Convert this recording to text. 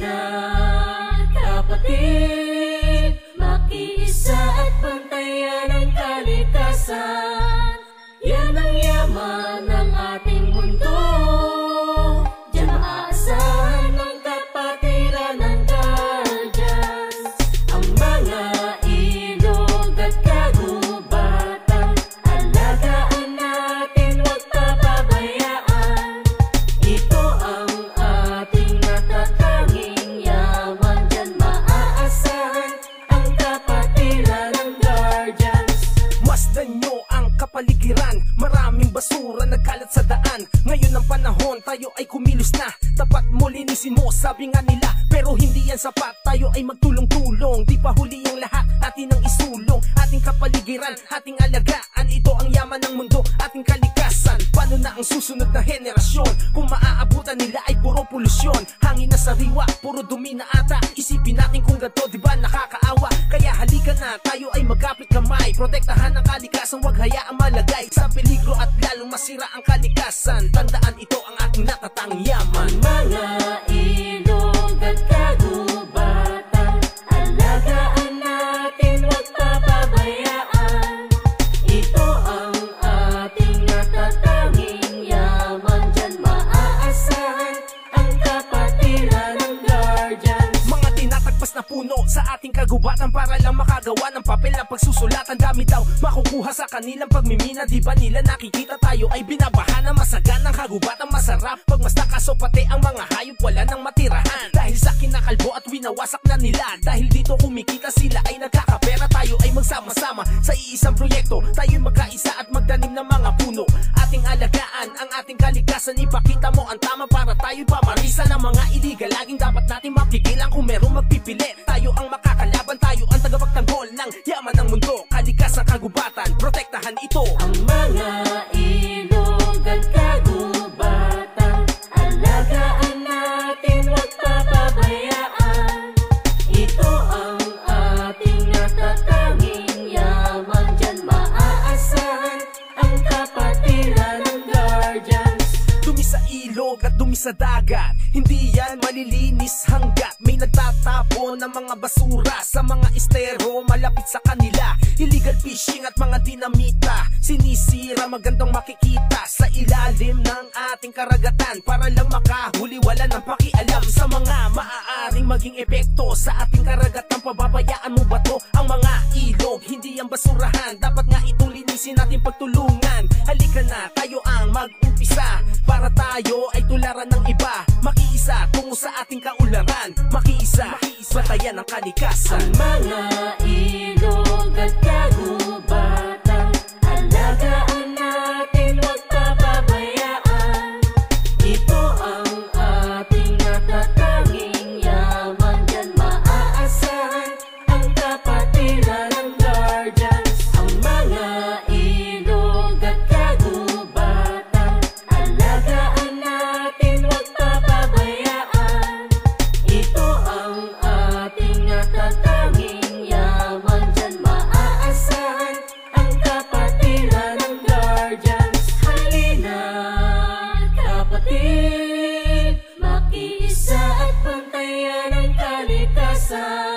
Halina, kapatid, makiisa at pantayan ang kalikasan. Yan ang yaman ng ating mundo. Diyan maaasahan ang kapatiran ng guardians. Ang mga ilog at kagubatan, alagaan natin, huwag papabayaan. Ito ang ating natatanging yaman. Diyan maaasahan ang kapatiran ng guardians. Masdan nyo ang kapaligiran, maraming basura nagkalat sa daan. Ngayon ang panahon, tayo ay kumilos na. Tapat mo, linisin mo, sabi nga nila, pero hindi yan sapat. Tayo ay magtulong-tulong, di pa huli ang lahat, atin ang isulong. Ating kapaligiran, ating alagaan, ito ang yaman ng mundo, ating kalikasan. Paano na ang susunod na henerasyon kung maaabutan nila ay puro polusyon? Hangin na sariwa, puro dumi na ata. Isipin natin kung gato, di ba nakakaawa? Kaya halika na, tayo ay magkapit kamay. Protektahan ang kalikasan, wag hayaang malagay sa peligro at lalong masira ang kalikasan. Tandaan, ito ang ating natatanging yaman. Mga ilog at kagubatan, alagaan natin, huwag papabayaan. Ito ang ating natatanging yaman. Diyan maaasahan ang kapatiran ng guardians. Mga tinatagpas na puno sa ating kagubatan para lang makagawa ng papel na pagsusulatan. Dami daw makukuha sa kanilang pagmimina. Di ba nila nakikita tayo ay binabaha na masagan ng kagubatan? Masarap pagmasdan, kaso pati ang mga hayop wala nang matirahan. Dahil sa kinakalbo at winawasak na nila. Dahil dito kumikita sila ay nagkakapera. Tayo ay magsama-sama sa iisang proyekto. Tayo'y magkaisa at magtanim ng mga puno. Ating alagaan ang ating kalikasan. Ipakita mo ang tama para tayo'y pamarisa ng mga iligal. Laging dapat natin mapigilan kung merong magpipili. Tayo ang makakalaban, tayo ang tagapagtanggol ng yaman ng mundo. Kalikasan, kagubatan, protektahan ito. Ang mga ilog at kagubatan, alagaan natin, huwag papabayaan. Ito ang ating natatanging yaman. Diyan maaasahan ang kapatiran ng guardians. Dumi sa ilog at dumi sa dagat, hindi yan malilinis hanggat may nagtatapon ng mga basura sa mga estero malapit sa kanila. Illegal fishing at mga dinamita, sinisira magandang makikita sa ilalim ng ating karagatan. Para lang makahuli, wala nang pakialam sa mga maaaring maging epekto sa ating karagatan. Pababayaan mo ba to? Ang mga ilog, hindi yan basurahan. Dapat nga itong linisin natin, pagtulungan. Halika na, tayo ang mag-umpisa para tayo ay tularan ng iba. Makiisa tungo sa ating kaularan. Makiisa, batayan ang kalikasan. Ang mga ilog at kagubatan, alagaan natin, huwag papabayaan. Ito ang ating natatanging yaman. Diyan maaasahan ang kapatiran ng guardians. Ang mga ilog at kagubatan, alagaan natin, huwag papabayaan. Ito ang ating natatanging yaman. Diyan maaasahan ang kapatiran ng guardians. Halina, kapatid, makiisa at pantayan ang kalikasan.